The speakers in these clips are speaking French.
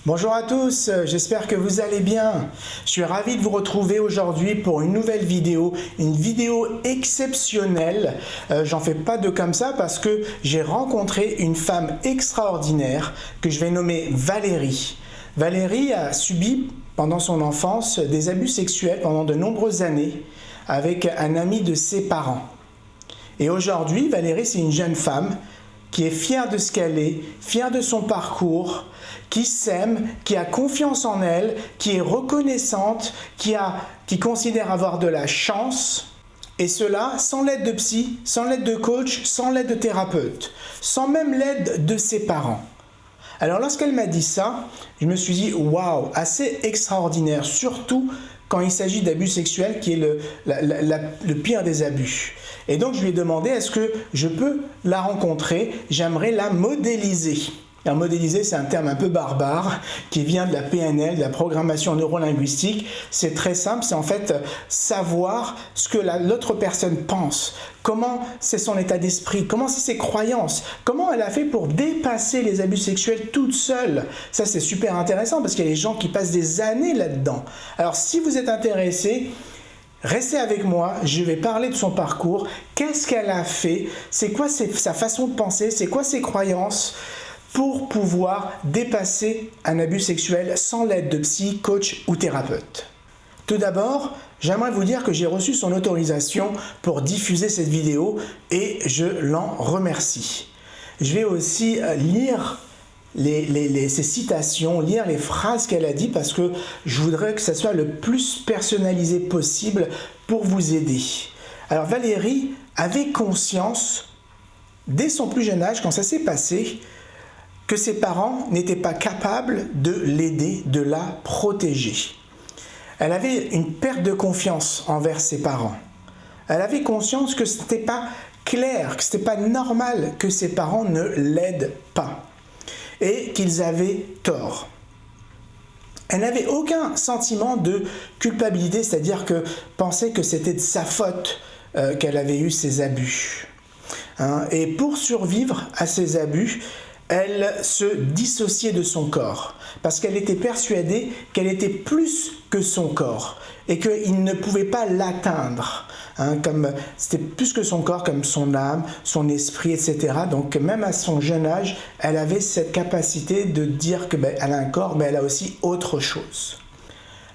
Bonjour à tous, j'espère que vous allez bien. Je suis ravi de vous retrouver aujourd'hui pour une nouvelle vidéo, une vidéo exceptionnelle. J'en fais pas deux comme ça parce que j'ai rencontré une femme extraordinaire que je vais nommer Valérie. Valérie a subi pendant son enfance des abus sexuels pendant de nombreuses années avec un ami de ses parents. Et aujourd'hui, Valérie, c'est une jeune femme qui est fière de ce qu'elle est, fière de son parcours, qui s'aime, qui a confiance en elle, qui est reconnaissante, qui considère avoir de la chance, et cela sans l'aide de psy, sans l'aide de coach, sans l'aide de thérapeute, sans même l'aide de ses parents. Alors lorsqu'elle m'a dit ça, je me suis dit waouh, assez extraordinaire, surtout quand il s'agit d'abus sexuels qui est le pire des abus. Et donc je lui ai demandé est-ce que je peux la rencontrer, j'aimerais la modéliser. Alors, modéliser, c'est un terme un peu barbare qui vient de la PNL, de la programmation neurolinguistique. C'est très simple, c'est en fait savoir ce que l'autre personne pense, comment c'est son état d'esprit, comment c'est ses croyances, comment elle a fait pour dépasser les abus sexuels toute seule. Ça, c'est super intéressant parce qu'il y a des gens qui passent des années là-dedans. Alors, si vous êtes intéressé, restez avec moi, je vais parler de son parcours, qu'est-ce qu'elle a fait, c'est quoi sa façon de penser, c'est quoi ses croyances, pour pouvoir dépasser un abus sexuel sans l'aide de psy, coach ou thérapeute. Tout d'abord, j'aimerais vous dire que j'ai reçu son autorisation pour diffuser cette vidéo et je l'en remercie. Je vais aussi lire ces citations, lire les phrases qu'elle a dit parce que je voudrais que ça soit le plus personnalisé possible pour vous aider. Alors Valérie avait conscience, dès son plus jeune âge, quand ça s'est passé, que ses parents n'étaient pas capables de l'aider, de la protéger. Elle avait une perte de confiance envers ses parents. Elle avait conscience que ce n'était pas clair, que ce n'était pas normal que ses parents ne l'aident pas et qu'ils avaient tort. Elle n'avait aucun sentiment de culpabilité, c'est-à-dire que penser que c'était de sa faute qu'elle avait eu ces abus. Et pour survivre à ces abus, elle se dissociait de son corps parce qu'elle était persuadée qu'elle était plus que son corps et qu'il ne pouvait pas l'atteindre. Comme c'était plus que son corps, comme son âme, son esprit, etc. Donc même à son jeune âge, elle avait cette capacité de dire qu'elle a un corps, mais elle a aussi autre chose.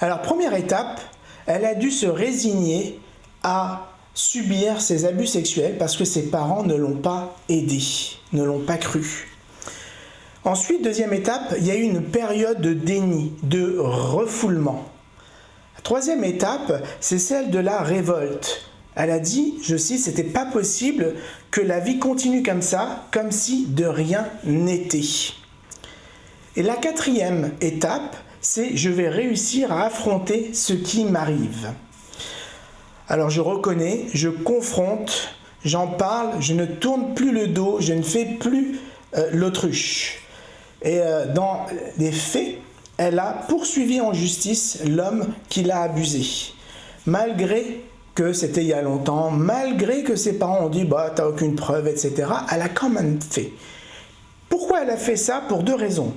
Alors première étape, elle a dû se résigner à subir ces abus sexuels parce que ses parents ne l'ont pas aidée, ne l'ont pas cru. Ensuite, deuxième étape, il y a eu une période de déni, de refoulement. La troisième étape, c'est celle de la révolte. Elle a dit, je cite, c'était pas possible que la vie continue comme ça, comme si de rien n'était. Et la quatrième étape, c'est je vais réussir à affronter ce qui m'arrive. Alors je reconnais, je confronte, j'en parle, je ne tourne plus le dos, je ne fais plus l'autruche. Et dans les faits, elle a poursuivi en justice l'homme qui l'a abusé. Malgré que c'était il y a longtemps, malgré que ses parents ont dit bah t'as aucune preuve, etc. Elle a quand même fait. Pourquoi elle a fait ça? Pour deux raisons.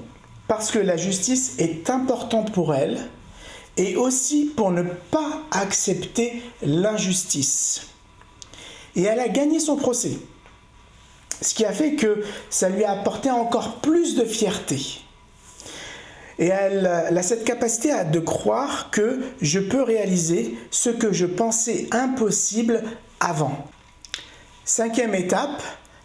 Parce que la justice est importante pour elle et aussi pour ne pas accepter l'injustice. Et elle a gagné son procès. Ce qui a fait que ça lui a apporté encore plus de fierté. Et elle a cette capacité de croire que je peux réaliser ce que je pensais impossible avant. Cinquième étape,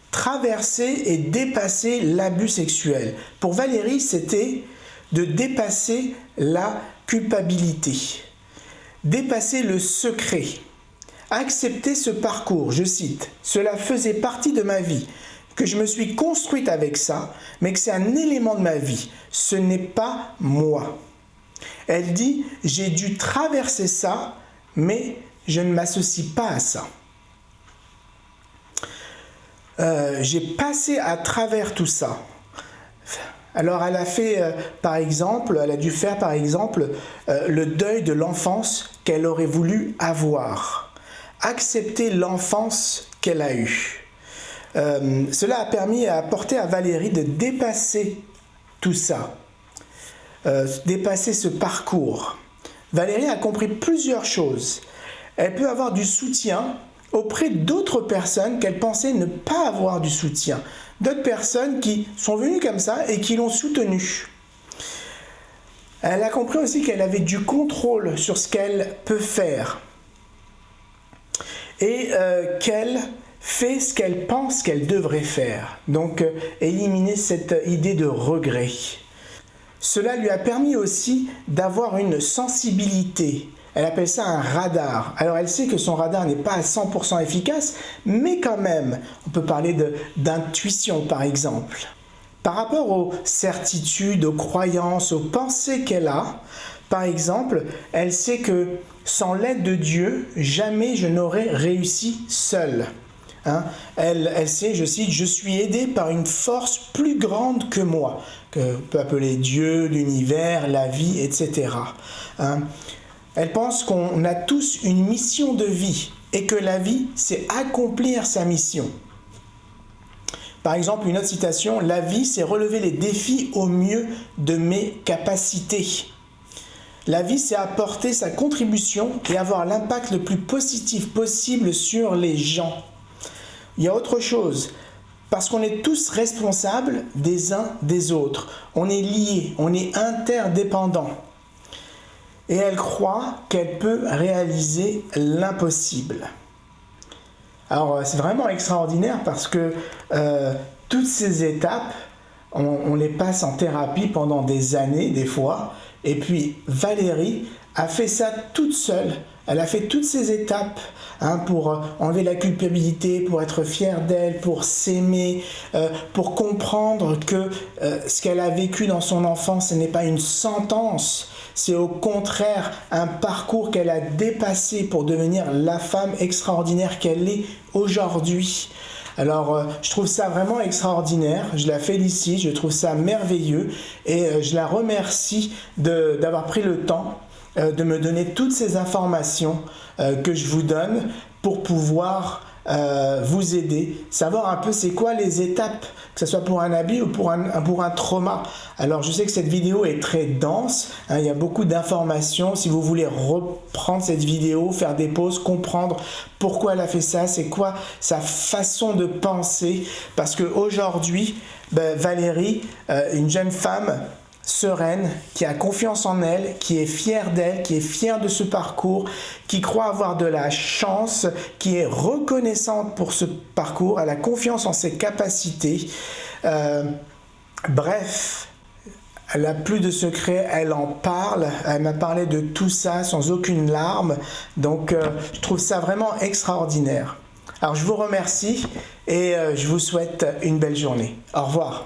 traverser et dépasser l'abus sexuel. Pour Valérie, c'était de dépasser la culpabilité, dépasser le secret. Accepter ce parcours, je cite, cela faisait partie de ma vie, que je me suis construite avec ça, mais que c'est un élément de ma vie, ce n'est pas moi. Elle dit, j'ai dû traverser ça, mais je ne m'associe pas à ça. J'ai passé à travers tout ça. Alors elle a fait, elle a dû faire par exemple le deuil de l'enfance qu'elle aurait voulu avoir. Accepter l'enfance qu'elle a eue. Cela a permis à apporter à Valérie de dépasser tout ça. dépasser ce parcours. Valérie a compris plusieurs choses. Elle peut avoir du soutien auprès d'autres personnes qu'elle pensait ne pas avoir du soutien. D'autres personnes qui sont venues comme ça et qui l'ont soutenue. Elle a compris aussi qu'elle avait du contrôle sur ce qu'elle peut faire. Et qu'elle fait ce qu'elle pense qu'elle devrait faire. Donc, éliminer cette idée de regret. Cela lui a permis aussi d'avoir une sensibilité. Elle appelle ça un radar. Alors, elle sait que son radar n'est pas à 100% efficace, mais quand même, on peut parler d'intuition, par exemple. Par rapport aux certitudes, aux croyances, aux pensées qu'elle a, par exemple, elle sait que sans l'aide de Dieu, jamais je n'aurais réussi seule. Elle sait, je cite, « Je suis aidée par une force plus grande que moi », qu'on peut appeler Dieu, l'univers, la vie, etc. Elle pense qu'on a tous une mission de vie et que la vie, c'est accomplir sa mission. Par exemple, une autre citation, « La vie, c'est relever les défis au mieux de mes capacités ». La vie, c'est apporter sa contribution et avoir l'impact le plus positif possible sur les gens. Il y a autre chose, parce qu'on est tous responsables des uns des autres. On est liés, on est interdépendants. Et elle croit qu'elle peut réaliser l'impossible. Alors, c'est vraiment extraordinaire parce que toutes ces étapes, on les passe en thérapie pendant des années, des fois. Et puis, Valérie a fait ça toute seule. Elle a fait toutes ces étapes pour enlever la culpabilité, pour être fière d'elle, pour s'aimer, pour comprendre que ce qu'elle a vécu dans son enfance, ce n'est pas une sentence. C'est au contraire un parcours qu'elle a dépassé pour devenir la femme extraordinaire qu'elle est aujourd'hui. Alors, je trouve ça vraiment extraordinaire, je la félicite, je trouve ça merveilleux et je la remercie d'avoir pris le temps de me donner toutes ces informations que je vous donne pour pouvoir vous aider, savoir un peu c'est quoi les étapes, que ce soit pour un habit ou pour un trauma. Alors je sais que cette vidéo est très dense, il y a beaucoup d'informations. Si vous voulez reprendre cette vidéo, faire des pauses, comprendre pourquoi elle a fait ça, c'est quoi sa façon de penser, parce qu'aujourd'hui, Valérie, une jeune femme sereine, qui a confiance en elle, qui est fière d'elle, qui est fière de ce parcours, qui croit avoir de la chance, qui est reconnaissante pour ce parcours, elle a confiance en ses capacités. Bref, elle n'a plus de secret, elle en parle, elle m'a parlé de tout ça sans aucune larme, donc je trouve ça vraiment extraordinaire. Alors je vous remercie et je vous souhaite une belle journée. Au revoir.